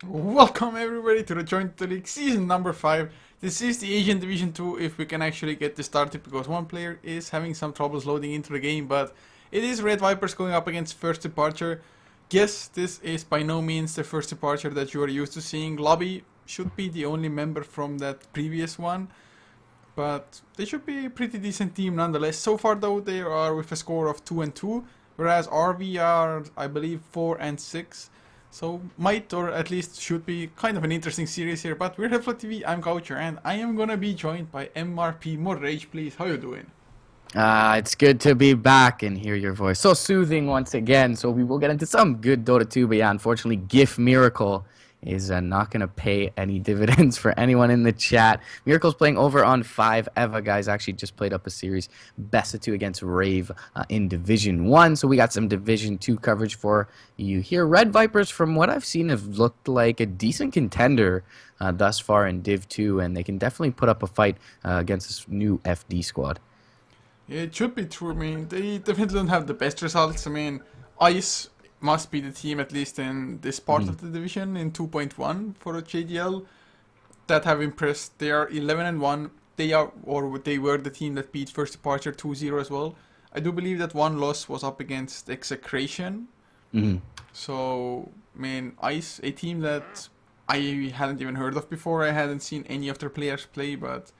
Welcome everybody to the Joint League season number 5. This is the Asian Division 2 if we can actually get this started because one player is having some troubles loading into the game, but it is Red Viperz going up against First Departure. Yes, this is by no means the First Departure that you are used to seeing. Lobby should be the only member from that previous one, but they should be a pretty decent team nonetheless. So far though, they are with a score of 2-2, whereas RV are, I believe, 4-6. So might or at least should be kind of an interesting series here. But we're HeflaTV, I'm Coucher, and I am gonna be joined by MRP. More rage, please. How you doing? It's good to be back and hear your voice. So soothing once again. So we will get into some good Dota 2, but yeah, unfortunately, GIF Miracle is not going to pay any dividends for anyone in the chat. Miracle's playing over on 5. Eva, guys, actually just played up a series best of 2 against Rave in Division 1. So we got some Division 2 coverage for you here. Red Viperz, from what I've seen, have looked like a decent contender thus far in Div 2, and they can definitely put up a fight against this new FD squad. Yeah, it should be true. I mean, they definitely don't have the best results. I mean, Ice must be the team, at least in this part of the division, in 2.1 for jDL, that have impressed. They are 11-1. They are, or they were the team that beat First Departure 2-0 as well. I do believe that one loss was up against Execration. So, I mean, Ice, a team that I hadn't even heard of before. I hadn't seen any of their players play, but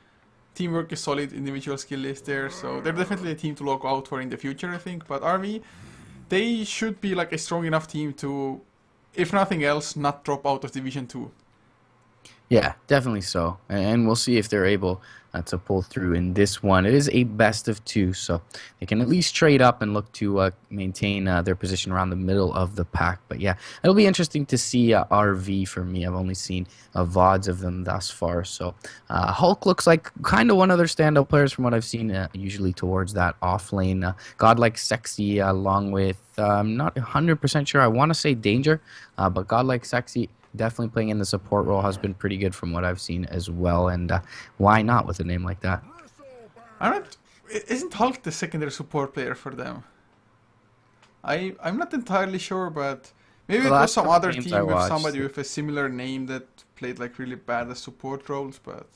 teamwork is solid, individual skill is there, so they're definitely a team to look out for in the future, I think. But RV, they should be like a strong enough team to, if nothing else, not drop out of Division 2. Yeah, definitely so. And we'll see if they're able to pull through in this one. It is a best of 2, so they can at least trade up and look to maintain their position around the middle of the pack. But yeah, it'll be interesting to see RV for me. I've only seen VODs of them thus far. So Hulk looks like kind of one of their standout players from what I've seen, usually towards that off lane. Godlike Sexy along with, I'm not 100% sure, I want to say Danger, but Godlike Sexy definitely playing in the support role has been pretty good from what I've seen as well, and why not with a name like that? Isn't Hulk the secondary support player for them? I'm not entirely sure, but maybe The it was last some couple other games I team with watched, somebody with a similar name that played like really bad as support roles, but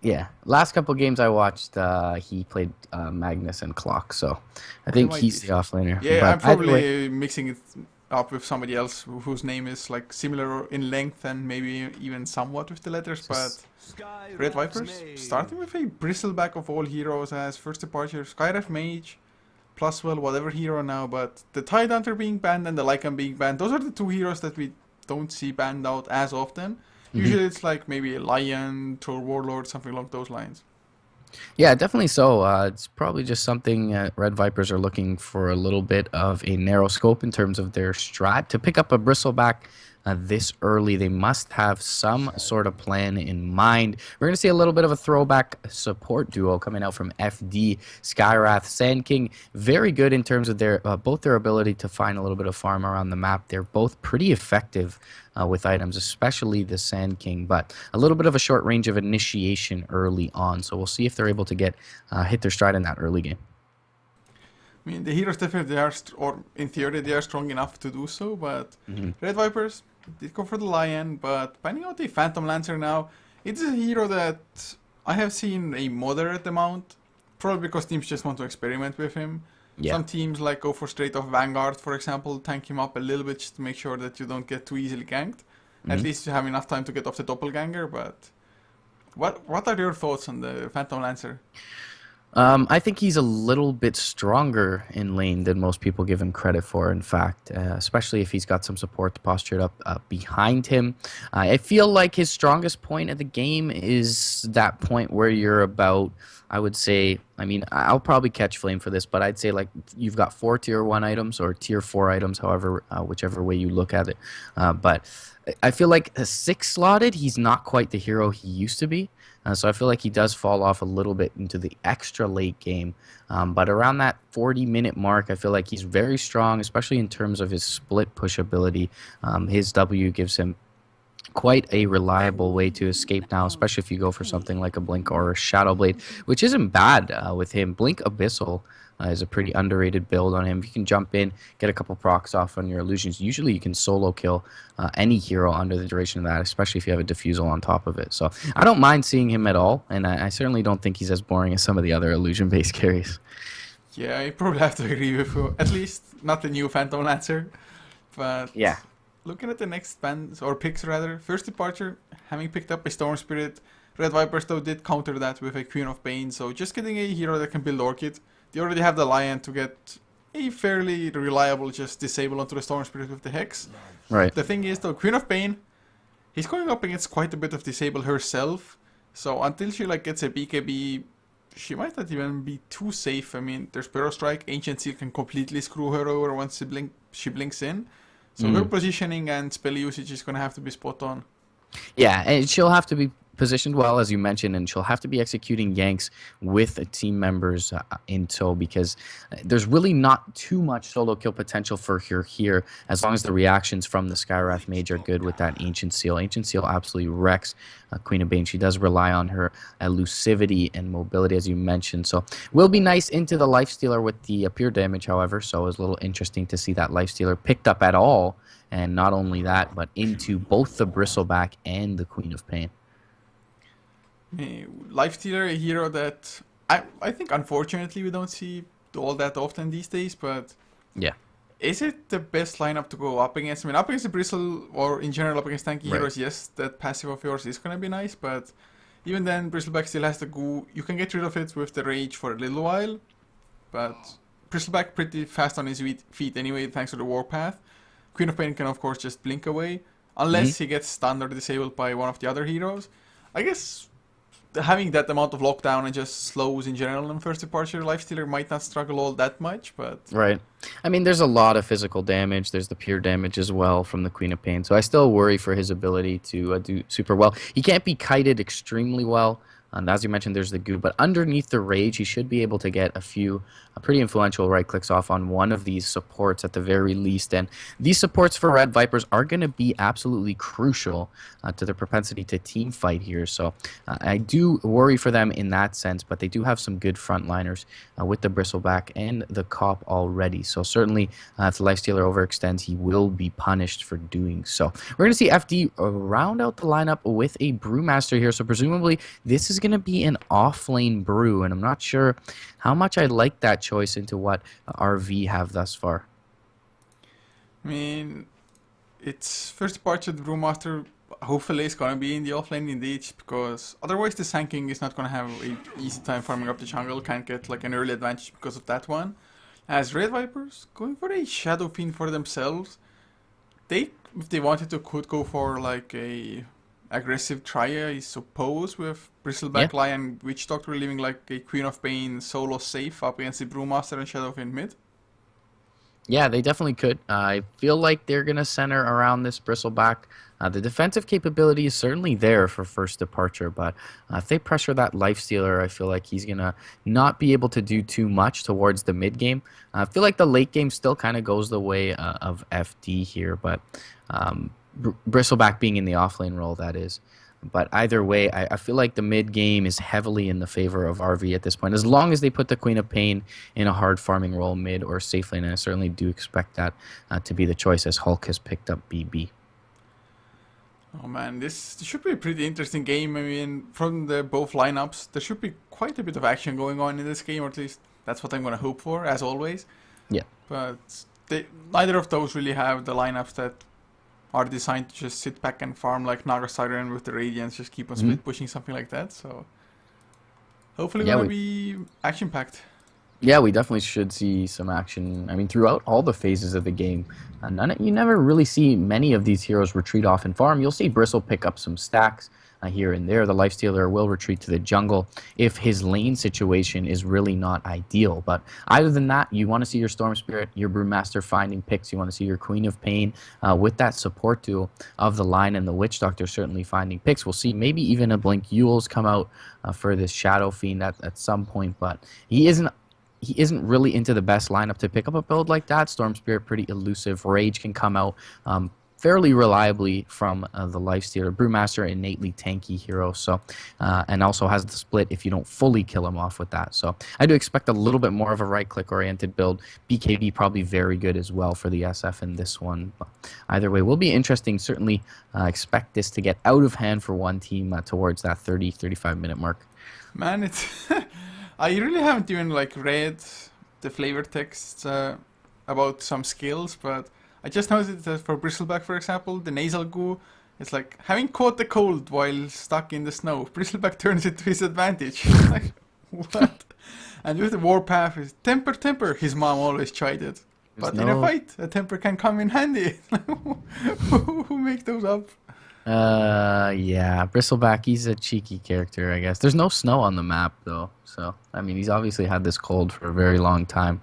yeah, last couple games I watched, he played Magnus and Clock, so I okay, think might be. he's the offlaner. Yeah, I'm But either way, probably mixing it up with somebody else whose name is like similar in length and maybe even somewhat with the letters, but Red Viperz starting with a bristleback of all heroes as First Departure, Skyref Mage, plus well whatever hero now, but the Tide Hunter being banned and the Lycan being banned, those are the two heroes that we don't see banned out as often. Usually it's like maybe a Lion, Troll Warlord, something along those lines. yeah, definitely so. It's probably just something Red Viperz are looking for a little bit of a narrow scope in terms of their strat. To pick up a bristleback this early, they must have some sort of plan in mind. We're going to see a little bit of a throwback support duo coming out from FD, Skywrath, Sand King. Very good in terms of their both their ability to find a little bit of farm around the map. They're both pretty effective with items, especially the Sand King, but a little bit of a short range of initiation early on. So we'll see if they're able to get hit their stride in that early game. I mean, the heroes definitely are, or in theory, they are strong enough to do so, but Red Viperz did go for the Lion, but finding out the Phantom Lancer now, it is a hero that I have seen a moderate amount, probably because teams just want to experiment with him. Yeah. Some teams like go for straight off Vanguard, for example, tank him up a little bit just to make sure that you don't get too easily ganked. At least you have enough time to get off the Doppelganger, but what are your thoughts on the Phantom Lancer? I think he's a little bit stronger in lane than most people give him credit for, in fact, especially if he's got some support postured up behind him. I feel like his strongest point of the game is that point where you're about, I would say, I mean, I'll probably catch flame for this, but I'd say like you've got 4 tier 1 items or tier 4 items, however, whichever way you look at it. But I feel like a 6 slotted, he's not quite the hero he used to be. So I feel like he does fall off a little bit into the extra late game. But around that 40-minute mark, I feel like he's very strong, especially in terms of his split push ability. His W gives him quite a reliable way to escape now, especially if you go for something like a Blink or a Shadow Blade, which isn't bad with him. Blink Abyssal is a pretty underrated build on him. If you can jump in, get a couple procs off on your illusions, usually you can solo kill any hero under the duration of that, especially if you have a diffusal on top of it. So I don't mind seeing him at all, and I certainly don't think he's as boring as some of the other illusion-based carries. Yeah, I probably have to agree with you. At least not the new Phantom Lancer. But Yeah. looking at the next bands, or picks rather, first departure, having picked up a Storm Spirit, Red Viperz though did counter that with a Queen of Pain, so just getting a hero that can build Orchid. They already have the Lion to get a fairly reliable just disable onto the Storm Spirit with the Hex. Right. The thing is though, Queen of Pain, he's going up against quite a bit of disable herself, so until she like gets a BKB, she might not even be too safe. I mean, there's Burrow Strike, Ancient Seal can completely screw her over once she blinks in. So her positioning and spell usage is going to have to be spot on. Yeah, and she'll have to be positioned well, as you mentioned, and she'll have to be executing ganks with team members in tow, because there's really not too much solo kill potential for her here, as long as the reactions from the Skywrath Mage are good with that Ancient Seal. Ancient Seal absolutely wrecks Queen of Bane. She does rely on her elusivity and mobility, as you mentioned, so will be nice into the Lifestealer with the pure damage, however, so it was a little interesting to see that Lifestealer picked up at all, and not only that, but into both the Bristleback and the Queen of Pain. Lifestealer, a hero that I think unfortunately we don't see all that often these days, but yeah, is it the best lineup to go up against? I mean, up against the Bristle, or in general up against tanky heroes, yes, that passive of yours is going to be nice, but even then, Bristleback still has the goo. You can get rid of it with the Rage for a little while, but Bristleback pretty fast on his feet anyway, thanks to the Warpath. Queen of Pain can of course just blink away, unless he gets stunned or disabled by one of the other heroes. I guess having that amount of lockdown and just slows in general in first departure, Lifestealer might not struggle all that much, but... Right. I mean, there's a lot of physical damage. There's the pure damage as well from the Queen of Pain, so I still worry for his ability to do super well. He can't be kited extremely well, and as you mentioned, there's the goo, but underneath the Rage, he should be able to get a few pretty influential right-clicks off on one of these supports at the very least, and these supports for Red Viperz are going to be absolutely crucial to their propensity to team fight here, so I do worry for them in that sense, but they do have some good frontliners with the Bristleback and the Cop already, so certainly if the Lifestealer overextends, he will be punished for doing so. We're going to see FD round out the lineup with a Brewmaster here, so presumably this is going to be an off-lane brew, and I'm not sure how much I like that choice into what RV have thus far. I mean, it's first departure, the Brewmaster hopefully is going to be in the offlane indeed, because otherwise the Sanking is not going to have an easy time farming up the jungle, can't get like an early advantage because of that one. As Red Viperz, going for a Shadow Fiend for themselves, they, if they wanted to, could go for like a aggressive try, I suppose, with Bristleback, Lion, Witch Doctor, leaving like a Queen of Pain solo safe up against the Brewmaster and Shadow Fiend mid. Yeah, they definitely could. I feel like they're going to center around this Bristleback. The defensive capability is certainly there for first departure, but if they pressure that Lifestealer, I feel like he's going to not be able to do too much towards the mid game. I feel like the late game still kind of goes the way of FD here, but Bristleback being in the offlane role, that is. But either way, I feel like the mid game is heavily in the favor of RV at this point, as long as they put the Queen of Pain in a hard farming role mid or safe lane, and I certainly do expect that to be the choice, as Hulk has picked up BB. Oh man, this should be a pretty interesting game. I mean, from the both lineups, there should be quite a bit of action going on in this game, or at least that's what I'm going to hope for, as always. Yeah. But neither of those really have the lineups that are designed to just sit back and farm like Naga Siren with the Radiance, just keep on split pushing, something like that. So hopefully gonna be action-packed. Yeah, we definitely should see some action. I mean, throughout all the phases of the game, you never really see many of these heroes retreat off and farm. You'll see Bristle pick up some stacks here and there. The Lifestealer will retreat to the jungle if his lane situation is really not ideal. But other than that, you want to see your Storm Spirit, your Brewmaster finding picks. You want to see your Queen of Pain with that support duo of the Lion and the Witch Doctor certainly finding picks. We'll see maybe even a Blink Yules come out for this Shadow Fiend at some point, but he isn't really into the best lineup to pick up a build like that. Storm Spirit, pretty elusive. Rage can come out fairly reliably from the Lifestealer. Brewmaster, innately tanky hero, so and also has the split if you don't fully kill him off with that. So I do expect a little bit more of a right-click oriented build. BKB probably very good as well for the SF in this one. But either way, will be interesting. Certainly expect this to get out of hand for one team towards that 30-35 minute mark. Man, it's I really haven't even like read the flavor texts about some skills, but I just noticed that for Bristleback, for example, the nasal goo is like having caught the cold while stuck in the snow. Bristleback turns it to his advantage. Like, what? And with the Warpath is temper, temper. His mom always tried it. But in a fight, a temper can come in handy. Who make those up? Yeah, Bristleback, he's a cheeky character, I guess. There's no snow on the map, though. So, I mean, he's obviously had this cold for a very long time.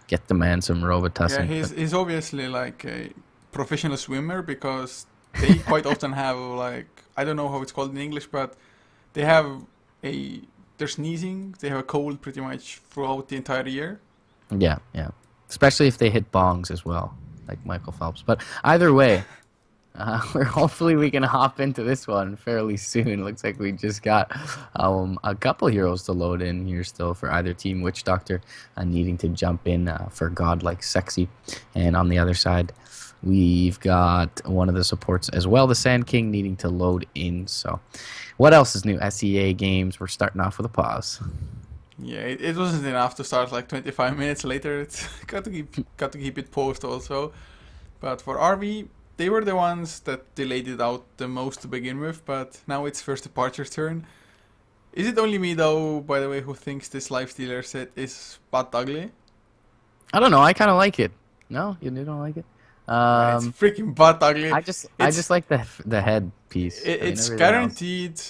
Get the man some Robitussin. Yeah, he's obviously like a professional swimmer because they quite often have like, I don't know how it's called in English, but they have they're sneezing, they have a cold pretty much throughout the entire year. Yeah, yeah. Especially if they hit bongs as well, like Michael Phelps. But either way, hopefully we can hop into this one fairly soon. Looks like we just got a couple heroes to load in here still for either team. Witch Doctor needing to jump in for Godlike Sexy. And on the other side, we've got one of the supports as well, the Sand King, needing to load in. So what else is new? SEA games. We're starting off with a pause. Yeah, it wasn't enough to start like 25 minutes later. It's got to keep it paused also. But for RV, they were the ones that delayed it out the most to begin with, but now it's First Departure's turn. Is it only me though, by the way, who thinks this Lifestealer set is butt ugly? I don't know, I kind of like it. No, you don't like it? It's freaking butt ugly. I just like the head piece. It's guaranteed.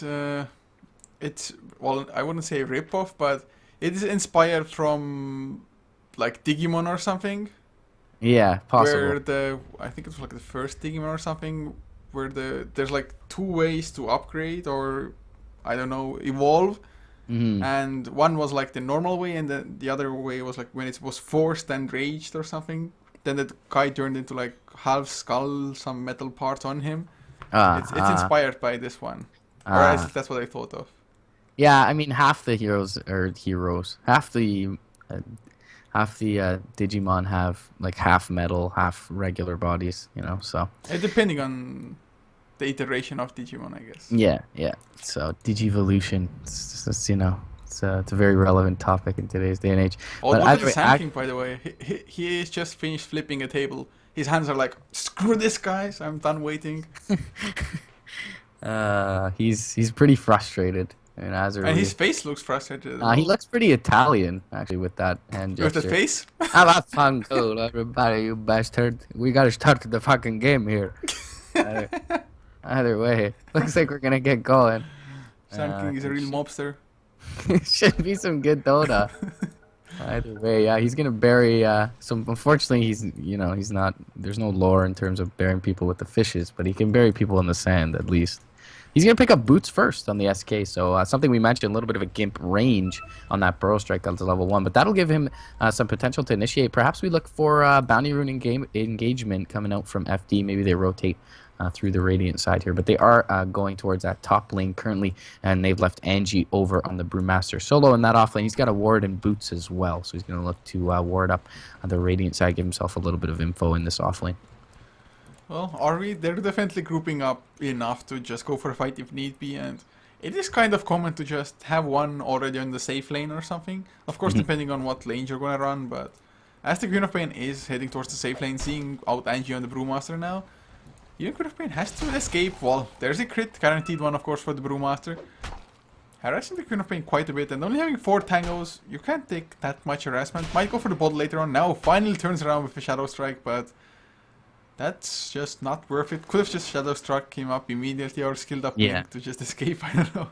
It's, well, I wouldn't say rip-off, but it is inspired from like Digimon or something. Yeah, possible. Where I think it was like the first Digimon or something, where there's like two ways to upgrade or, I don't know, evolve. Mm-hmm. And one was like the normal way, and the other way was like when it was forced and raged or something. Then the guy turned into like half skull, some metal parts on him. It's inspired by this one. Or at least that's what I thought of. Yeah, I mean, half the heroes are heroes. Half the Digimon have like half metal, half regular bodies, you know, so. Depending on the iteration of Digimon, I guess. Yeah, yeah. So Digivolution, it's you know, it's a very relevant topic in today's day and age. Oh, look at the Sand King, by the way. He is just finished flipping a table. His hands are like, screw this, guys. I'm done waiting. He's pretty frustrated. And his face looks frustrated. He looks pretty Italian, actually, with that hand gesture. With the face? Have a fun, cool, everybody, you bastard. We gotta start the fucking game here. Either way, looks like we're gonna get going. Sand King is a real mobster. Should be some good Dota. Either way, yeah, he's gonna bury some. Unfortunately, he's not. There's no lore in terms of burying people with the fishes, but he can bury people in the sand at least. He's going to pick up boots first on the SK, so something we mentioned, a little bit of a gimp range on that burrow strike up to level 1, but that'll give him some potential to initiate. Perhaps we look for bounty rune engagement coming out from FD. Maybe they rotate through the Radiant side here, but they are going towards that top lane currently, and they've left Angie over on the Brewmaster solo in that off lane. He's got a ward and boots as well, so he's going to look to ward up on the Radiant side, give himself a little bit of info in this off lane. Well, they're definitely grouping up enough to just go for a fight if need be, and it is kind of common to just have one already on the safe lane or something. Of course, depending on what lane you're going to run, but as the Queen of Pain is heading towards the safe lane, seeing out Angie on the Brewmaster now, even Queen of Pain has to escape. Well, there's a crit, guaranteed one, of course, for the Brewmaster. Harassing the Queen of Pain quite a bit, and only having 4 tangos, you can't take that much harassment. Might go for the bot later on. Now, finally turns around with a Shadow Strike, but that's just not worth it. Could have just Shadow Struck him up immediately or skilled up Link to just escape, I don't know.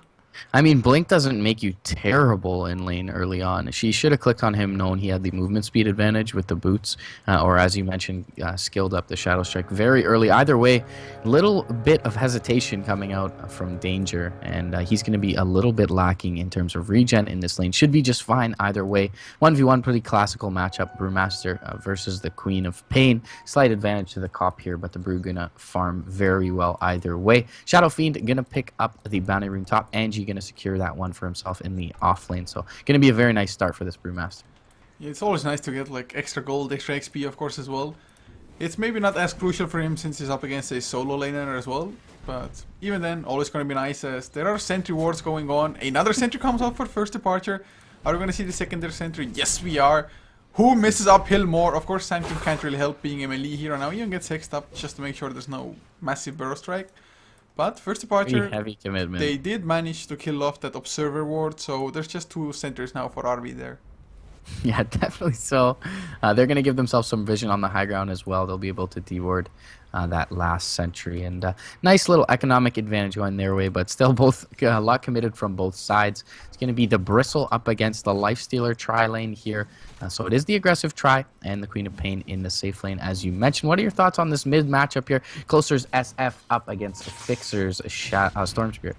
I mean, Blink doesn't make you terrible in lane early on. She should have clicked on him knowing he had the movement speed advantage with the boots, or as you mentioned, skilled up the Shadow Strike very early. Either way, little bit of hesitation coming out from Danger, and he's going to be a little bit lacking in terms of regen in this lane. Should be just fine either way. 1v1, pretty classical matchup. Brewmaster versus the Queen of Pain. Slight advantage to the cop here, but the Brew going to farm very well either way. Shadow Fiend going to pick up the bounty rune top. Angie going to secure that one for himself in the off lane. So going to be a very nice start for this Brewmaster. Yeah, it's always nice to get like extra gold, extra XP of course as well. It's maybe not as crucial for him since he's up against a solo laner as well. But even then, always going to be nice as there are sentry wars going on. Another sentry comes up for first departure. Are we going to see the secondary sentry? Yes, we are. Who misses uphill more? Of course, Sand King can't really help being a melee hero now. Even gets hexed up just to make sure there's no massive burrow strike. But first departure, Pretty heavy commitment. they did manage to kill off that observer ward, so there's just 2 sentries now for RV there. Yeah, definitely so. They're going to give themselves some vision on the high ground as well. They'll be able to deward that last sentry. And nice little economic advantage going their way, but still both a lot committed from both sides. It's going to be the Bristle up against the Lifestealer tri lane here. So it is the aggressive tri and the Queen of Pain in the safe lane, as you mentioned. What are your thoughts on this mid matchup here? Closer's SF up against the Fixer's Storm Spirit.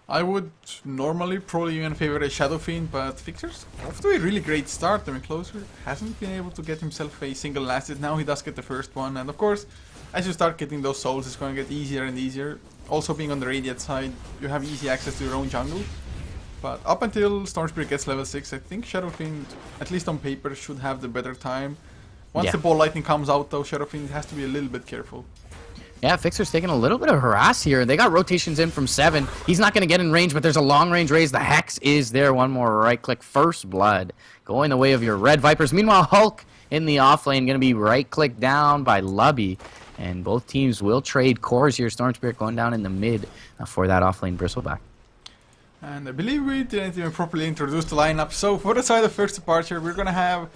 I would normally probably even favor a Shadow Fiend, but Fixer's off to a really great start. I mean, Closer hasn't been able to get himself a single last hit. Now he does get the first one, and of course, as you start getting those souls, it's going to get easier and easier. Also, being on the Radiant side, you have easy access to your own jungle. But up until Storm Spirit gets level 6, I think Shadow Fiend, at least on paper, should have the better time. Once the Ball Lightning comes out, though, Shadow Fiend has to be a little bit careful. Yeah, Fixer's taking a little bit of harass here. They got rotations in from 7. He's not going to get in range, but there's a long-range raise. The Hex is there. One more right-click. First blood going the way of your red Vipers. Meanwhile, Hulk in the off lane going to be right-clicked down by Lubby. And both teams will trade cores here. Storm Spirit going down in the mid for that off-lane Bristleback. And I believe we didn't even properly introduce the lineup. So for the side of first departure, we're going to have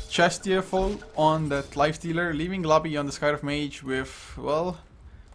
Chastieful on that Lifestealer, leaving Lubby on the Sky of Mage with, well,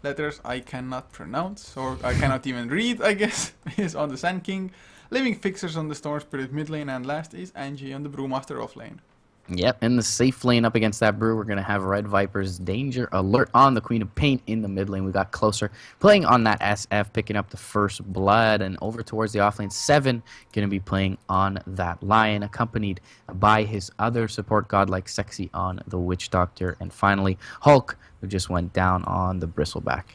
letters I cannot pronounce, or I cannot even read, I guess, is on the Sand King, leaving Fixers on the Storm Spirit mid lane, and last is Angie on the Brewmaster off lane. Yep, in the safe lane up against that Brew, we're going to have Red Viper's Danger Alert on the Queen of Pain in the mid lane. We got Closer playing on that SF, picking up the first blood, and over towards the off lane, 7 going to be playing on that Lion, accompanied by his other support god like Sexy on the Witch Doctor, and finally Hulk, who just went down on the Bristleback.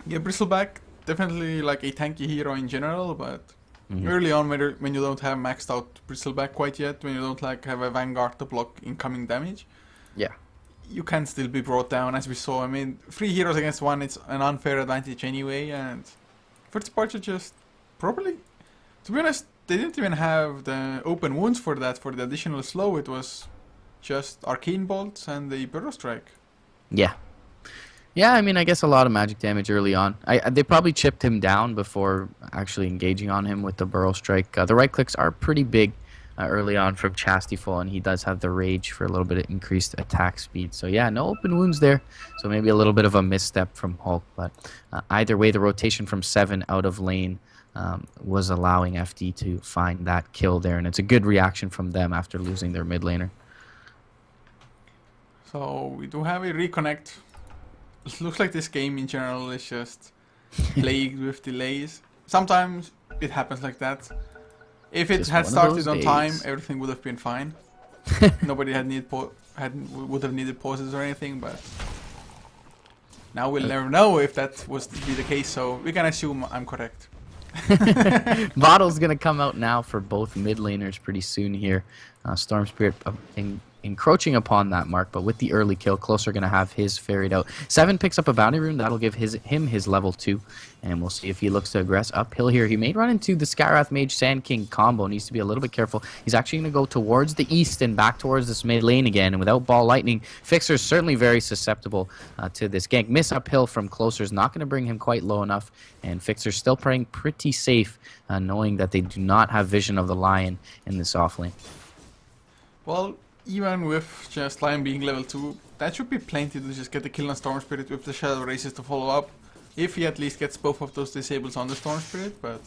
Yeah, Bristleback, definitely like a tanky hero in general, but early on when you don't have maxed out Bristleback quite yet, when you don't like have a Vanguard to block incoming damage, yeah, you can still be brought down, as we saw. I mean, 3 heroes against 1, it's an unfair advantage anyway, and first departure just properly, to be honest, they didn't even have the open wounds for that, for the additional slow. It was just Arcane Bolts and the Burrow Strike. Yeah. Yeah, I mean, I guess a lot of magic damage early on. They probably chipped him down before actually engaging on him with the Burrow Strike. The right clicks are pretty big early on from Chastieful, and he does have the Rage for a little bit of increased attack speed. So yeah, no open wounds there. So maybe a little bit of a misstep from Hulk. But either way, the rotation from 7 out of lane was allowing FD to find that kill there. And it's a good reaction from them after losing their mid laner. So we do have a reconnect. It looks like this game in general is just plagued with delays. Sometimes it happens like that. If it had started on time, everything would have been fine. Nobody would have needed pauses or anything, but now we'll never know if that was to be the case, so we can assume I'm correct. Bottle's going to come out now for both mid laners pretty soon here. Storm Spirit encroaching upon that mark, but with the early kill, Closer going to have his ferried out. 7 picks up a bounty rune. That'll give him his level 2, and we'll see if he looks to aggress uphill here. He may run into the Skywrath Mage Sand King combo. Needs to be a little bit careful. He's actually going to go towards the east and back towards this mid lane again, and without Ball Lightning, Fixer's certainly very susceptible to this gank. Miss uphill from Closer's not going to bring him quite low enough, and Fixer's still playing pretty safe, knowing that they do not have vision of the Lion in this off lane. Well, even with just Lion being level 2, that should be plenty to just get the kill on Storm Spirit with the Shadow Races to follow up. if he at least gets both of those disables on the Storm Spirit, but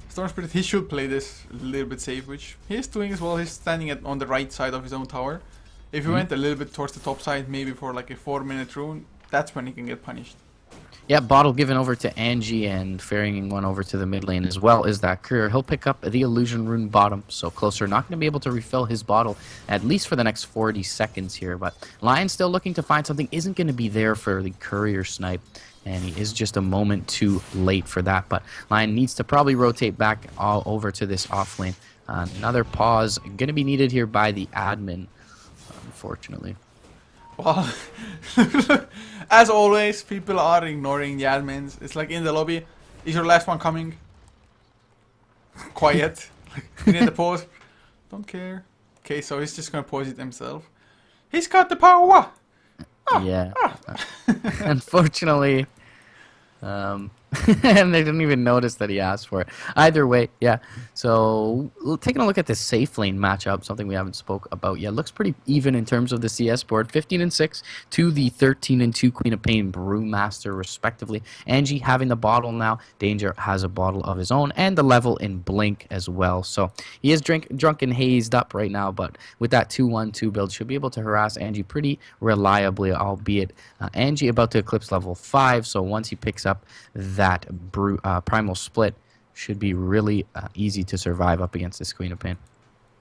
Storm Spirit, he should play this a little bit safe, which he's doing as well. He's standing on the right side of his own tower. If he went a little bit towards the top side, maybe for like a 4-minute rune, that's when he can get punished. Yeah, bottle given over to Angie and ferrying one over to the mid lane as well as that courier. He'll pick up the illusion rune bottom, so closer not going to be able to refill his bottle at least for the next 40 seconds here. But Lion still looking to find something, isn't going to be there for the courier snipe, and he is just a moment too late for that. But Lion needs to probably rotate back all over to this off lane. Another pause going to be needed here by the admin, unfortunately. Well, as always, people are ignoring the admins. It's like in the lobby, is your last one coming? Quiet. You need the pause. Don't care. Okay, so he's just gonna pause it himself. He's got the power! Yeah. Unfortunately. And they didn't even notice that he asked for it. Either way, yeah. So taking a look at the safe lane matchup, something we haven't spoke about yet. Looks pretty even in terms of the CS board. 15-6 to the 13-2 Queen of Pain Brewmaster, respectively. Angie having the bottle now. Danger has a bottle of his own, and the level in Blink as well. So he is drunk and hazed up right now, but with that 2-1-2 build, should be able to harass Angie pretty reliably, albeit Angie about to eclipse level 5. So once he picks up that primal split, should be really easy to survive up against this Queen of Pain.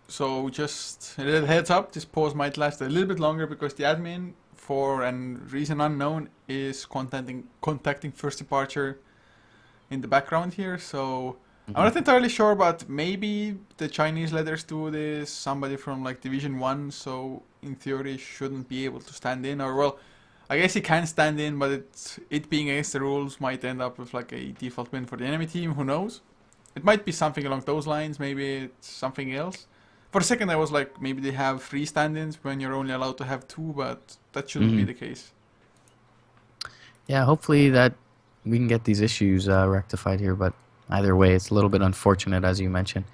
So just a little heads up, this pause might last a little bit longer because the admin, for a reason unknown, is contacting First Departure in the background here. So I'm not entirely sure, but maybe the Chinese letters do this, somebody from like Division 1, so in theory shouldn't be able to stand in, or well, I guess he can stand in, but it being against the rules might end up with like a default win for the enemy team, who knows? It might be something along those lines, maybe it's something else. For a second I was like, maybe they have 3 stand-ins when you're only allowed to have 2, but that shouldn't be the case. Yeah, hopefully that we can get these issues rectified here, but either way, it's a little bit unfortunate, as you mentioned.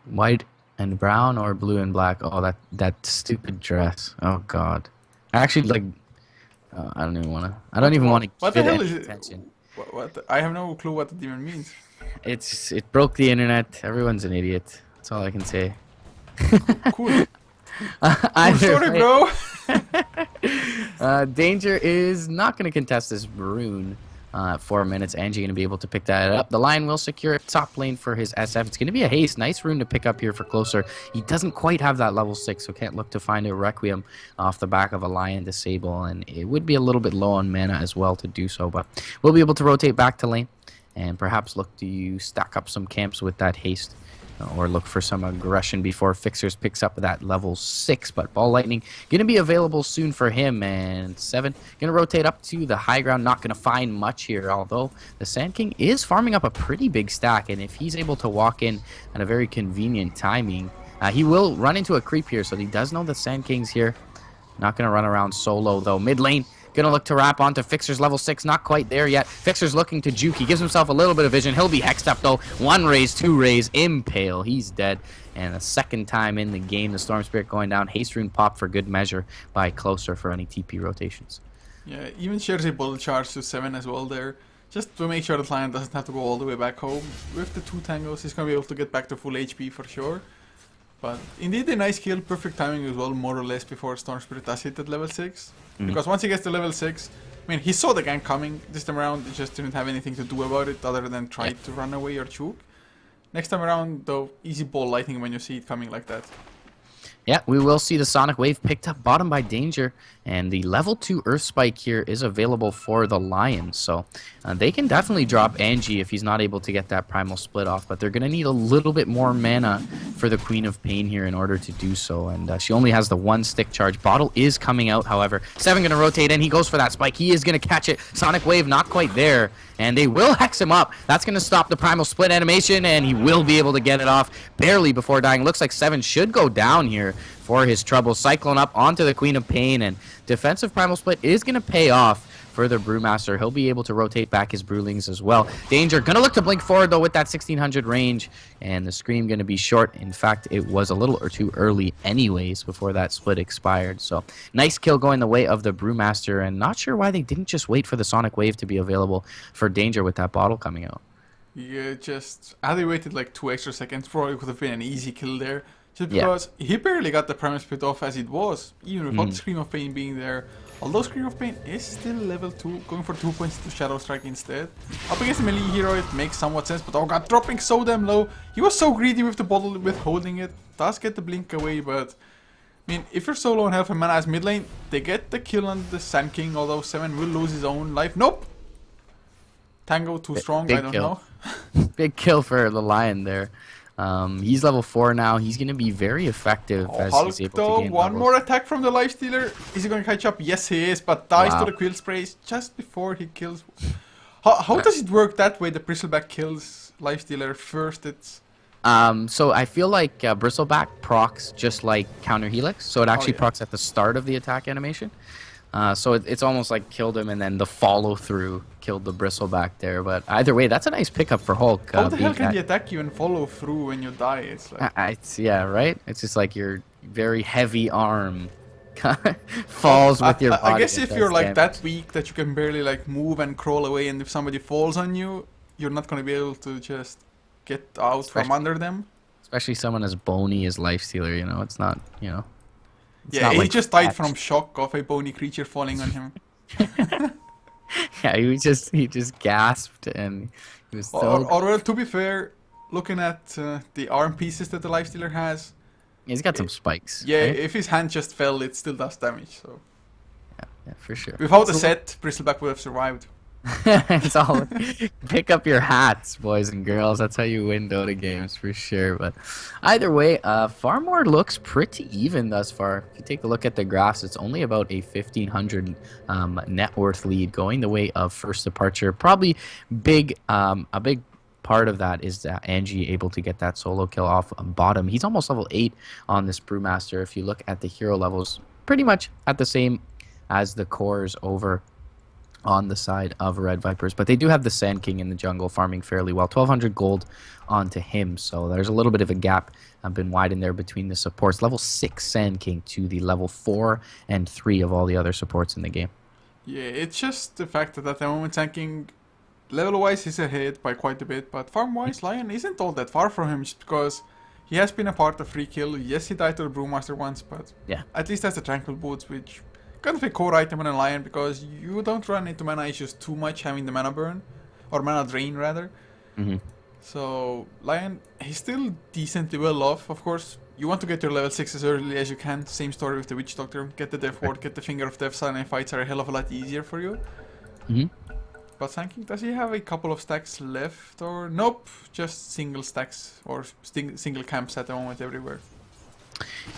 White and brown or blue and black? Oh, that stupid dress. Oh, God. I actually like. I don't even want to. I don't even want to. What the hell is it? Attention. What? I have no clue what it even means. It broke the internet. Everyone's an idiot. That's all I can say. Cool. Cool story, bro. Danger is not going to contest this rune. 4 minutes. Angie going to be able to pick that up. The Lion will secure top lane for his SF. It's going to be a haste. Nice rune to pick up here for closer. He doesn't quite have that level 6, so can't look to find a Requiem off the back of a Lion Disable, and it would be a little bit low on mana as well to do so, but we'll be able to rotate back to lane and perhaps look to stack up some camps with that haste. Or look for some aggression before Fixers picks up that level 6. But Ball Lightning going to be available soon for him. And 7 going to rotate up to the high ground. Not going to find much here. Although the Sand King is farming up a pretty big stack. And if he's able to walk in at a very convenient timing, he will run into a creep here. So he does know the Sand King's here. Not going to run around solo though. Mid lane. Gonna look to wrap onto Fixer's level 6, not quite there yet. Fixer's looking to juke. He gives himself a little bit of vision. He'll be hexed up though. 1 raise, 2 raise, impale. He's dead. And the second time in the game, the Storm Spirit going down. Haste rune pop for good measure by closer for any TP rotations. Yeah, even shares a bullet charge to 7 as well there. Just to make sure the client doesn't have to go all the way back home. With the 2 tangles, he's gonna be able to get back to full HP for sure. But indeed a nice kill, perfect timing as well, more or less before Storm Spirit does hit at level 6. Because once he gets to level 6, I mean, he saw the gank coming this time around, he just didn't have anything to do about it other than try to run away or choke. Next time around, though, easy Ball Lightning when you see it coming like that. Yeah, we will see the Sonic Wave picked up bottom by Danger, and the level 2 Earth Spike here is available for the Lions, so they can definitely drop Angie if he's not able to get that Primal Split off, but they're going to need a little bit more mana for the Queen of Pain here in order to do so, and she only has the 1 stick charge. Bottle is coming out, however. 7 going to rotate in, he goes for that Spike, he is going to catch it. Sonic Wave not quite there, and they will hex him up. That's going to stop the Primal Split animation, and he will be able to get it off barely before dying. Looks like 7 should go down here for his trouble. Cyclone up onto the Queen of Pain, and defensive Primal Split is going to pay off for the Brewmaster. He'll be able to rotate back his Brewlings as well. Danger going to look to blink forward, though, with that 1600 range. And the Scream going to be short. In fact, it was a little or too early anyways before that split expired. So nice kill going the way of the Brewmaster. And not sure why they didn't just wait for the Sonic Wave to be available for Danger with that bottle coming out. Yeah, had they waited like 2 extra seconds, probably could have been an easy kill there. Just because he barely got the Primal Split off as it was, even without Scream of Pain being there. Although Scream of Pain is still level 2, going for 2 points to Shadow Strike instead. Up against a melee hero, it makes somewhat sense, but oh god, dropping so damn low. He was so greedy with the bottle, with holding it. Does get the blink away, but I mean, if you're so low on health and mana as mid lane, they get the kill on the Sand King, although 7 will lose his own life. Nope! Tango too strong, I don't know. Big kill for the Lion there. He's level 4 now. He's going to be very effective as Hulk, he's able though, to gain one levels. more attack from the Lifestealer. Is he going to catch up? Yes, he is, but dies Wow. to the Quill Sprays just before he kills. How does it work that way? The Bristleback kills Lifestealer first. It's So I feel like Bristleback procs just like Counter Helix. So it actually procs at the start of the attack animation. So it's almost like killed him and then the follow through killed the Bristleback there. But either way, that's a nice pickup for Hulk. how the hell can the attack even follow through when you die? It's like Yeah, right? It's just like your very heavy arm falls with your body. I guess and if does you're like damage. that weak that you can barely like move and crawl away, and if somebody falls on you, you're not going to be able to just get out from under them. Especially someone as bony as Lifestealer, you know, it's not, you know. It's Yeah, not he like just died Patch. from shock of a bony creature falling on him. Yeah, he just gasped and he was so. Or well, to be fair, looking at the arm pieces that the Lifestealer has, He's got some spikes. yeah, right? if his hand just fell, it still does damage. So Yeah, for sure. without a set, Bristleback would have survived. It's all pick up your hats, boys and girls. That's how you win Dota games for sure. But either way, Farmore looks pretty even thus far. If you take a look at the graphs, it's only about a 1,500 net worth lead going the way of First Departure. Probably a big part of that is Angie able to get that solo kill off bottom. He's almost level 8 on this Brewmaster. If you look at the hero levels, pretty much at the same as the cores over on the side of Red Viperz, but they do have the Sand King in the jungle farming fairly well. 1,200 gold onto him, so there's a little bit of a gap been widened there between the supports. Level 6 Sand King to the level 4 and 3 of all the other supports in the game. Yeah, it's just the fact that at the moment Sand King, level-wise, he's ahead by quite a bit, but farm-wise, Lion isn't all that far from him, just because he has been a part of free kill. Yes, he died to the Brewmaster once, but Yeah. at least has the Tranquil Boots, which kind of a core item in a Lion, because you don't run into mana issues too much having the mana burn, or mana drain rather. Mm-hmm. So Lion, he's still decently well off. Of course, you want to get your level 6 as early as you can. Same story with the Witch Doctor. Get the Death Ward, get the Finger of Death, silent fights are a hell of a lot easier for you. Mm-hmm. But Sand King, does he have a couple of stacks left, or nope? Just single stacks or single camps at the moment everywhere.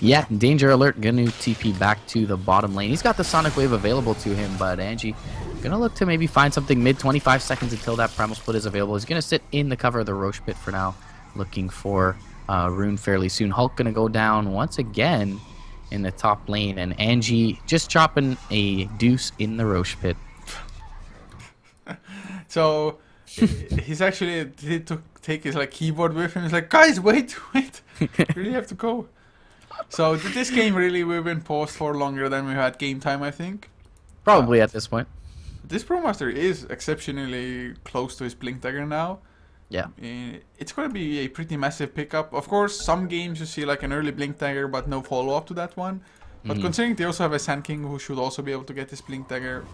Yeah, danger alert, gonna TP back to the bottom lane. He's got the Sonic Wave available to him, but Angie gonna look to maybe find something mid. 25 seconds until that Primal Split is available. He's gonna sit in the cover of the Roche Pit for now, looking for Rune fairly soon. Hulk gonna go down once again in the top lane, and Angie just chopping a deuce in the Roche Pit. So he's actually he took take his like keyboard with him. He's like, guys, wait, you really have to go. So this game really we've been paused for longer than we had game time, I think. Probably at this point. This Brewmaster is exceptionally close to his Blink Dagger now. Yeah. It's going to be a pretty massive pickup. Of course, some games you see like an early Blink Dagger, but no follow-up to that one. But considering they also have a Sand King who should also be able to get his Blink Dagger,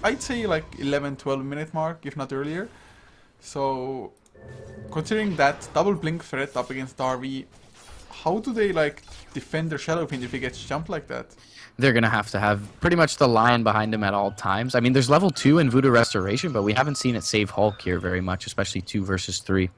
I'd say like 11-12 minute mark, if not earlier. So, considering that double Blink threat up against RV, how do they like defend their Shadow Fiend if he gets jumped like that? They're going to have pretty much the Lion behind him at all times. I mean, there's level 2 in Voodoo Restoration, but we haven't seen it save Hulk here very much, especially 2 versus 3.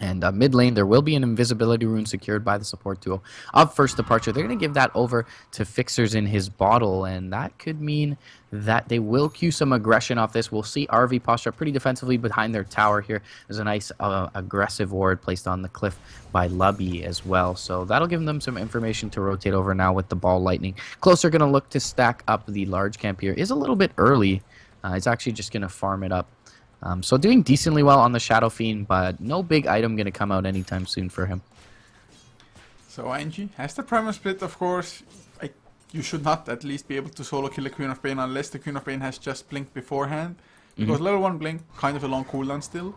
And mid lane, there will be an invisibility rune secured by the support duo of First Departure. They're going to give that over to Fixers in his bottle, and that could mean that they will cue some aggression off this. We'll see RV posture up pretty defensively behind their tower here. There's a nice aggressive ward placed on the cliff by Lubby as well. So that'll give them some information to rotate over now with the ball lightning. Closer going to look to stack up the large camp here. Is a little bit early. He's actually just going to farm it up. So doing decently well on the Shadow Fiend, but no big item going to come out anytime soon for him. So Angie has the Primal Split, of course. You should not at least be able to solo kill the Queen of Pain unless the Queen of Pain has just blinked beforehand. Because level 1 blink, kind of a long cooldown still.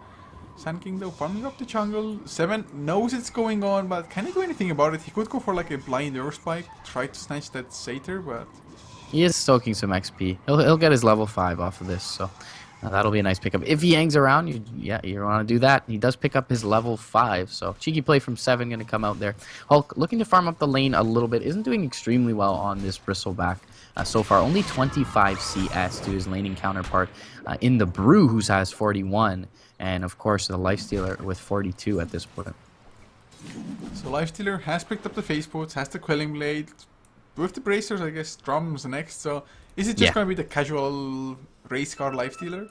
Sand King though, farming up the jungle. 7 knows it's going on, but can he do anything about it? He could go for like a blind Earth Spike, try to snatch that Satyr, but... He is soaking some XP. He'll get his level 5 off of this, so that'll be a nice pickup. If he hangs around, you want to do that. He does pick up his level 5, so cheeky play from 7 going to come out there. Hulk looking to farm up the lane a little bit. Isn't doing extremely well on this Bristleback so far. Only 25 CS to his laning counterpart in the Brew, who has 41. And of course, the Lifestealer with 42 at this point. So Lifestealer has picked up the Face Boots, has the Quelling Blade. With the Bracers, I guess Drum's next. So is it just going to be the casual race car Lifestealer?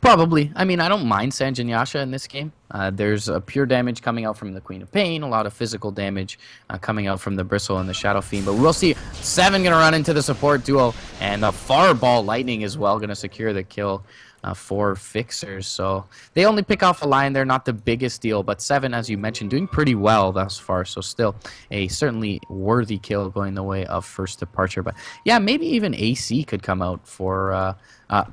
Probably. I mean, I don't mind Sanjin Yasha in this game. There's a pure damage coming out from the Queen of Pain, a lot of physical damage coming out from the Bristle and the Shadow Fiend. But we'll see. 7 going to run into the support duo, and the Fireball Lightning as well going to secure the kill for Fixers. So they only pick off a line. They're not the biggest deal, but 7, as you mentioned, doing pretty well thus far. So still a certainly worthy kill going the way of First Departure. But yeah, maybe even AC could come out for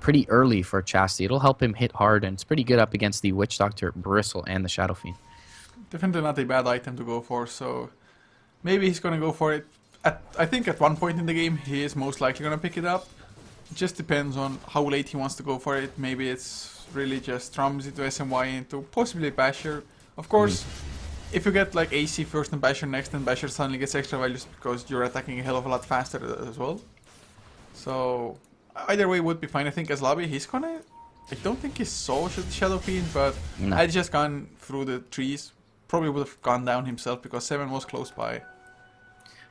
pretty early for Chastity. It'll help him hit hard, and it's pretty good up against the Witch Doctor, Bristle, and the Shadow Fiend. Definitely not a bad item to go for, so maybe he's going to go for it. I think at one point in the game he is most likely going to pick it up. It just depends on how late he wants to go for it. Maybe it's really just Drums into SMY into possibly Basher. Of course, if you get like AC first and Basher next, then Basher suddenly gets extra values because you're attacking a hell of a lot faster as well. So either way would be fine. I think as Lobby, he's gonna... I don't think he saw the Shadow Fiend, but had he just gone through the trees, probably would have gone down himself because 7 was close by.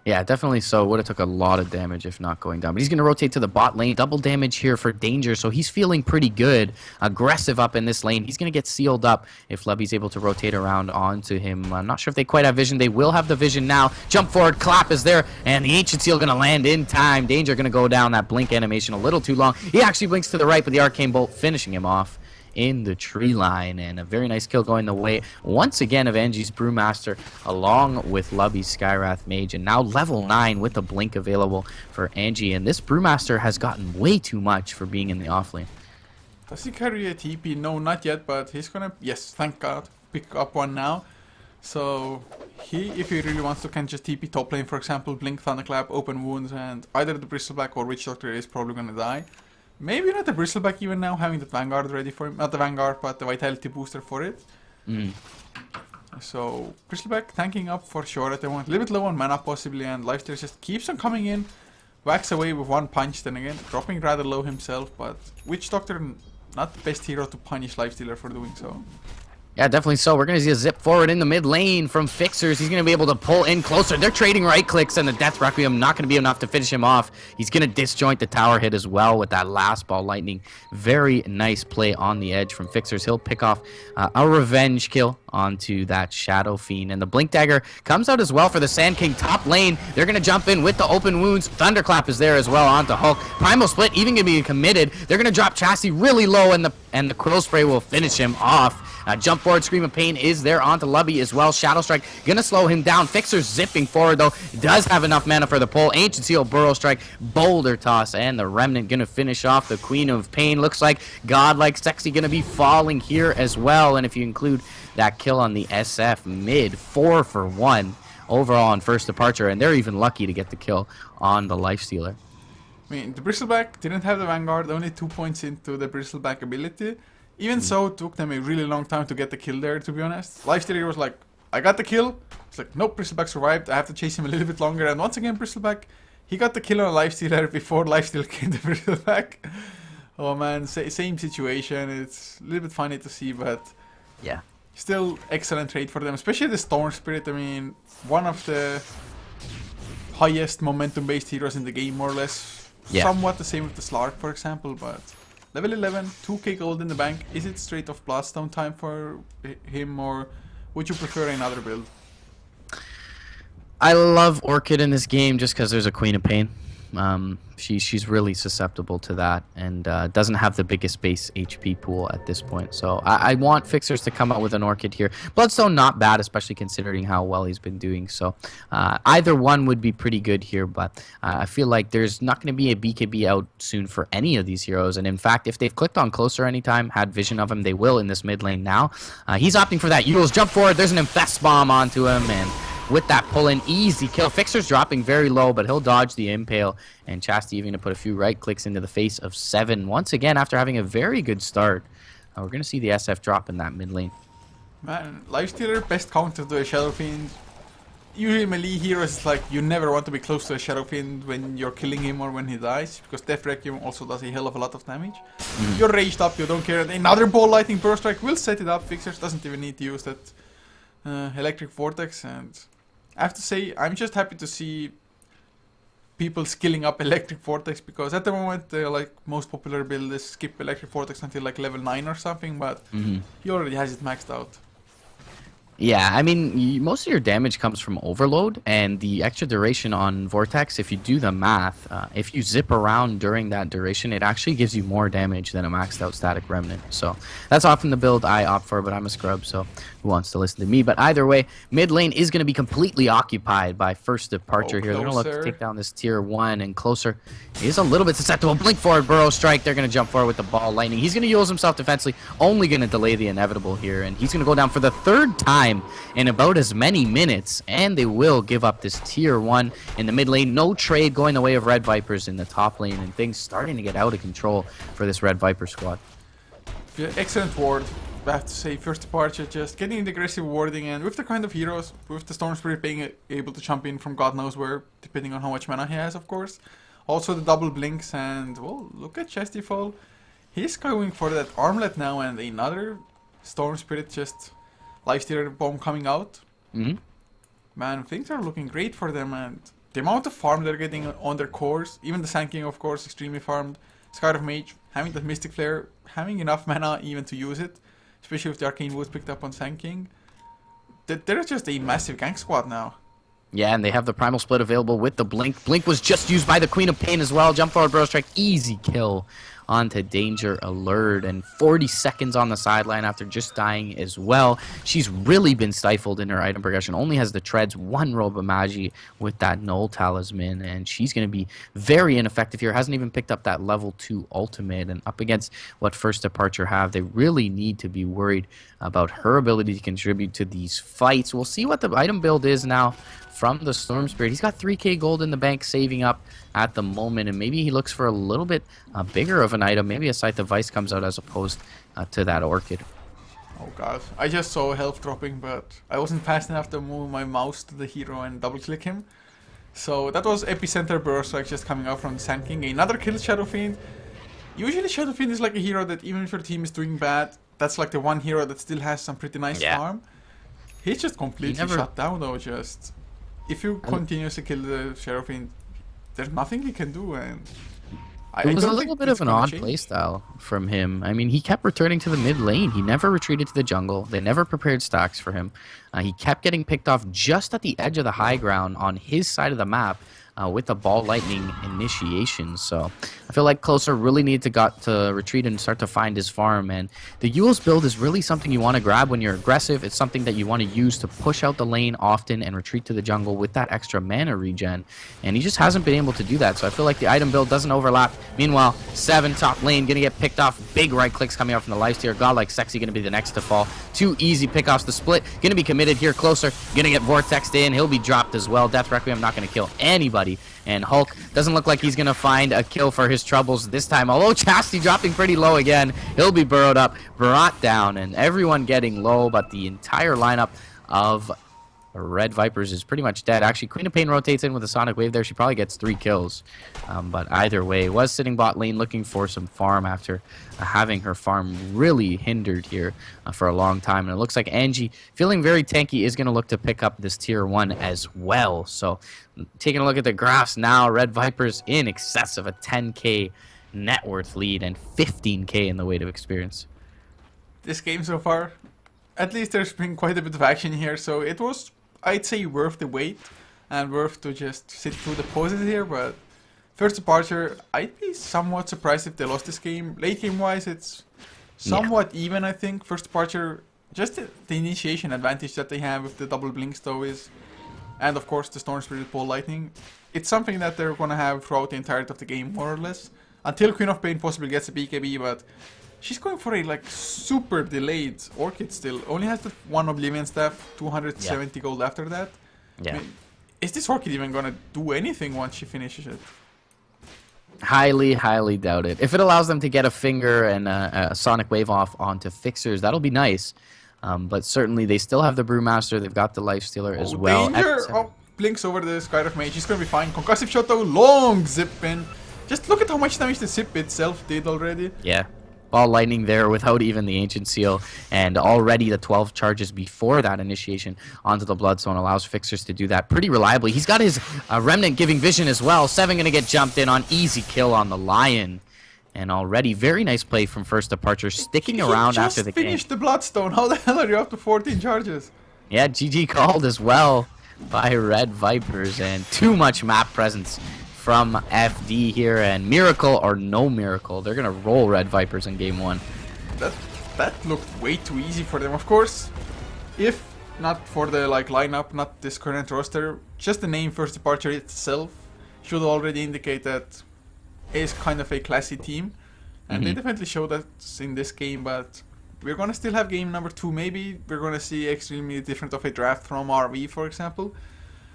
Yeah, definitely so. Would have took a lot of damage if not going down. But he's going to rotate to the bot lane. Double damage here for Danger, so he's feeling pretty good. Aggressive up in this lane. He's going to get sealed up if Lubby's able to rotate around onto him. I'm not sure if they quite have vision. They will have the vision now. Jump forward, clap is there, and the Ancient Seal going to land in time. Danger going to go down. That blink animation a little too long. He actually blinks to the right, but the Arcane Bolt finishing him off in the tree line, and a very nice kill going the way once again of Angie's Brewmaster along with Lubby's Skywrath Mage, and now level 9 with the blink available for Angie. And this Brewmaster has gotten way too much for being in the offlane. Does he carry a TP? No, not yet, but he's gonna, yes, thank God, pick up one now. So if he really wants to, can just TP top lane, for example, blink, thunderclap, open wounds, and either the Bristleback or Witch Doctor is probably gonna die. Maybe not the Bristleback even now, having the Vanguard ready for him. Not the Vanguard, but the Vitality booster for it. So, Bristleback tanking up for sure at the moment. A little bit low on mana possibly, and Lifesteal just keeps on coming in. Whacks away with one punch, then again, dropping rather low himself. But Witch Doctor, not the best hero to punish Lifestealer for doing so. Yeah, definitely so. We're going to see a zip forward in the mid lane from Fixers. He's going to be able to pull in closer. They're trading right clicks, and the Death Requiem not going to be enough to finish him off. He's going to disjoint the tower hit as well with that last ball lightning. Very nice play on the edge from Fixers. He'll pick off a revenge kill onto that Shadow Fiend. And the Blink Dagger comes out as well for the Sand King top lane. They're going to jump in with the open wounds. Thunderclap is there as well onto Hulk. Primal Split even going to be committed. They're going to drop Chassis really low, and the Quill Spray will finish him off. Jump forward, Scream of Pain is there onto Lubby as well. Shadow Strike gonna slow him down. Fixer's zipping forward though. Does have enough mana for the pull. Ancient Seal, Burrow Strike, Boulder Toss, and the Remnant gonna finish off the Queen of Pain. Looks like Godlike Sexy gonna be falling here as well. And if you include that kill on the SF mid, 4 for 1 overall on First Departure, and they're even lucky to get the kill on the Lifestealer. I mean, the Bristleback didn't have the Vanguard, only 2 points into the Bristleback ability. Even so, it took them a really long time to get the kill there, to be honest. Lifestealer was like, I got the kill. It's like, nope, Bristleback survived. I have to chase him a little bit longer. And once again, Bristleback, he got the kill on Lifestealer before Lifestealer came to Bristleback. Oh man, same situation. It's a little bit funny to see, but yeah, still excellent trade for them. Especially the Storm Spirit. I mean, one of the highest momentum-based heroes in the game, more or less. Yeah. Somewhat the same with the Slark, for example, but... Level 11, 2k gold in the bank. Is it straight off Bloodstone time for him, or would you prefer another build? I love Orchid in this game just because there's a Queen of Pain. She's really susceptible to that, and doesn't have the biggest base HP pool at this point. So I want Fixers to come out with an Orchid here. Bloodstone not bad, especially considering how well he's been doing. So either one would be pretty good here, but I feel like there's not going to be a BKB out soon for any of these heroes. And in fact, if they've clicked on Closer anytime, had vision of him, they will in this mid lane now. He's opting for that. Yules jump forward. There's an Infest Bomb onto him, and with that pull-in, easy kill. Fixer's dropping very low, but he'll dodge the Impale. And Chastity even to put a few right clicks into the face of 7. Once again, after having a very good start, we're going to see the SF drop in that mid lane. Man, Lifestealer, best counter to a Shadow Fiend. Usually melee heroes, it's like you never want to be close to a Shadow Fiend when you're killing him or when he dies, because Death Requiem also does a hell of a lot of damage. You're raged up, you don't care. Another Ball Lightning Burst Strike will set it up. Fixers doesn't even need to use that Electric Vortex, and I have to say, I'm just happy to see people skilling up Electric Vortex, because at the moment, like most popular build is skip Electric Vortex until like level 9 or something, but he already has it maxed out. Yeah, I mean, most of your damage comes from overload, and the extra duration on Vortex, if you do the math, if you zip around during that duration, it actually gives you more damage than a maxed out static remnant. So that's often the build I opt for, but I'm a scrub, so who wants to listen to me? But either way, mid lane is going to be completely occupied by First Departure here. They're going to look to take down this tier 1, and Closer is a little bit susceptible. Blink forward, Burrow Strike. They're going to jump forward with the Ball Lightning. He's going to use himself defensively, only going to delay the inevitable here, and he's going to go down for the 3rd time in about as many minutes, and they will give up this tier 1 in the mid lane. No trade going the way of Red Vipers in the top lane, and things starting to get out of control for this Red Viper squad. Yeah, excellent ward. I have to say, First Departure just getting the aggressive warding, and with the kind of heroes, with the Storm Spirit being able to jump in from God knows where, depending on how much mana he has, of course. Also the double blinks, and well, look at Chestyfall. He's going for that armlet now, and another Storm Spirit just Lifestealer bomb coming out. Man, things are looking great for them, and the amount of farm they're getting on their cores, even the Sand King, of course, extremely farmed. Scar of Mage, having that Mystic Flare, having enough mana even to use it, especially with the Arcane Woods picked up on Sand King. They're just a massive gank squad now. Yeah, and they have the Primal Split available with the Blink. Blink was just used by the Queen of Pain as well. Jump forward, Burrow Strike, easy kill onto Danger Alert, and 40 seconds on the sideline after just dying as well. She's really been stifled in her item progression, only has the treads, 1 Robe of Magi with that Null Talisman, and she's going to be very ineffective here. Hasn't even picked up that level 2 ultimate, and up against what First Departure have, they really need to be worried about her ability to contribute to these fights. We'll see what the item build is now from the Storm Spirit. He's got 3k gold in the bank saving up at the moment, and maybe he looks for a little bit bigger of an item. Maybe a Scythe of Vice comes out as opposed to that Orchid. Oh god, I just saw health dropping, but I wasn't fast enough to move my mouse to the hero and double click him. So that was Epicenter Burst Strike just coming out from the Sand King. Another kill Shadow Fiend. Usually Shadow Fiend is like a hero that even if your team is doing bad, that's like the one hero that still has some pretty nice farm. He's just completely shut down though, just... If you continuously kill the Shadow Fiend, there's nothing he can do, and it was a little bit of an odd playstyle from him. I mean, he kept returning to the mid lane. He never retreated to the jungle. They never prepared stacks for him. He kept getting picked off just at the edge of the high ground on his side of the map with the Ball Lightning initiation. So I feel like Closer really needed to retreat and start to find his farm. And the Yules build is really something you want to grab when you're aggressive. It's something that you want to use to push out the lane often and retreat to the jungle with that extra mana regen. And he just hasn't been able to do that. So I feel like the item build doesn't overlap. Meanwhile, 7 top lane going to get picked off. Big right clicks coming out from the Lifestealer. Godlike Sexy going to be the next to fall. 2 easy pickoffs. The split going to be committed here. Closer going to get Vortexed in. He'll be dropped as well. Death Requiem not going to kill anybody. And Hulk doesn't look like he's going to find a kill for his troubles this time. Although Chastity dropping pretty low again. He'll be burrowed up, brought down, and everyone getting low. But the entire lineup of Red Vipers is pretty much dead. Actually, Queen of Pain rotates in with a Sonic Wave there. She probably gets 3 kills. But either way, was sitting bot lane looking for some farm after having her farm really hindered here for a long time. And it looks like Angie, feeling very tanky, is going to look to pick up this tier 1 as well. So taking a look at the graphs now, Red Vipers in excess of a 10k net worth lead and 15k in the weight of experience. This game so far, at least there's been quite a bit of action here, so it was, I'd say, worth the wait and worth to just sit through the pauses here, but First departure, I'd be somewhat surprised if they lost this game. Late game wise, it's somewhat even, I think. First departure, just the initiation advantage that they have with the double blinks though is, and of course the Storm Spirit Ball Lightning. It's something that they're gonna have throughout the entirety of the game, more or less. Until Queen of Pain possibly gets a BKB, but she's going for a like super delayed Orchid still. Only has the one Oblivion Staff, 270 gold after that. Yeah. I mean, is this Orchid even gonna do anything once she finishes it? Highly, highly doubt it. If it allows them to get a finger and a Sonic Wave off onto Fixers, that'll be nice. But certainly they still have the Brewmaster. They've got the Lifestealer as well. Danger! Oh, blinks over the Skyrift Mage. She's gonna be fine. Concussive shot though, long zip in. Just look at how much damage the zip itself did already. Yeah. Ball Lightning there without even the Ancient Seal, and already the 12 charges before that initiation onto the Bloodstone allows Fixers to do that pretty reliably. He's got his Remnant giving vision as well. 7 gonna get jumped in on, easy kill on the Lion. And already very nice play from First Departure, sticking around after the game. He just finished the Bloodstone. How the hell are you up to 14 charges? Yeah, GG called as well by Red Vipers, and too much map presence from FD here, and miracle or no miracle, they're gonna roll Red Vipers in game 1. That looked way too easy for them. Of course, if not for the like lineup, not this current roster, just the name First Departure itself should already indicate that is kind of a classy team, and they definitely show that in this game. But we're gonna still have game number 2. Maybe we're gonna see extremely different of a draft from RV, for example.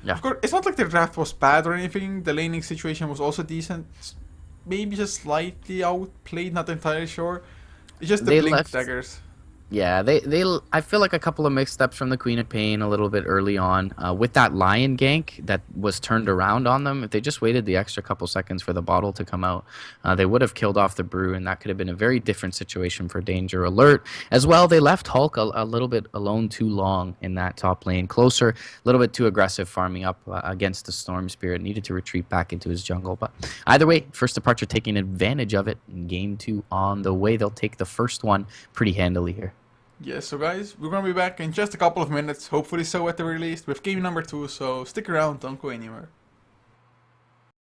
Yeah. Of course, it's not like the draft was bad or anything. The laning situation was also decent. Maybe just slightly outplayed, not entirely sure. It's just the blink daggers. Yeah, I feel like a couple of missteps from the Queen of Pain a little bit early on. With that Lion gank that was turned around on them, if they just waited the extra couple seconds for the bottle to come out, they would have killed off the Brew, and that could have been a very different situation for Danger Alert. As well, they left Hulk a little bit alone too long in that top lane. Closer, a little bit too aggressive farming up against the Storm Spirit. Needed to retreat back into his jungle. But either way, First Departure taking advantage of it in game 2 on the way. They'll take the first one pretty handily here. Yes, so guys, we're gonna be back in just a couple of minutes, hopefully so at the very least, with game number 2, so stick around, don't go anywhere.